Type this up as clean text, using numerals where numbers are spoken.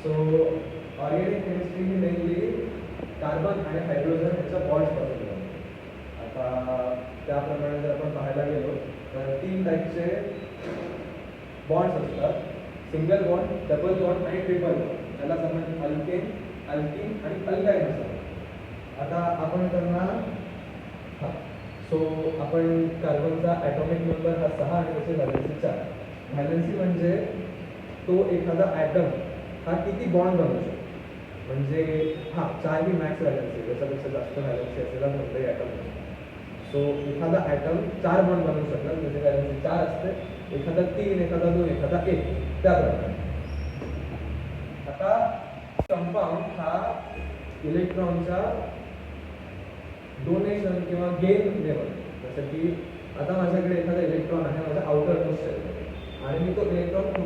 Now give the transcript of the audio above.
So organic chemistry ही mainly carbon आणि hydrogen याच्या बॉन्ड्सपासून बनते. आता त्याप्रमाणे जर आपण पाहायला गेलो तर 3 टाईपचे बॉन्ड्स असतात. सिंगल बॉन्ड, डबल बॉन्ड आणि ट्रिपल बॉन्ड. त्याला आपण अल्केन, अल्किन आणि अल्काइन असतात. आता आपण त्यांना सो आपण कार्बनचा ॲटॉमिक नंबर हा 6 आणि त्याची व्हॅलेन्सी 4. व्हॅलेन्सी म्हणजे तो एखादा ॲटम हा किती बॉन्ड बनवू शकतो. म्हणजे 4 ही मॅक्स व्हॅलेन्सी, त्याच्यापेक्षा जास्त व्हॅलेन्सी असलेला कोणताही ॲटम असतो. सो एखादा ॲटम 4 बॉन्ड बनवू शकतात, त्याची व्हॅलेन्सी 4 असते. एखादा 3, एखादा 2, एखादा 1, त्याप्रमाणे. आता कंपाऊंड हा इलेक्ट्रॉनच्या डोनेशन किंवा गेनने बनतो. जसं की आता माझ्याकडे एखादा इलेक्ट्रॉन आहे माझ्या आउटर मोस्ट शेलमध्ये आणि मी तो इलेक्ट्रॉन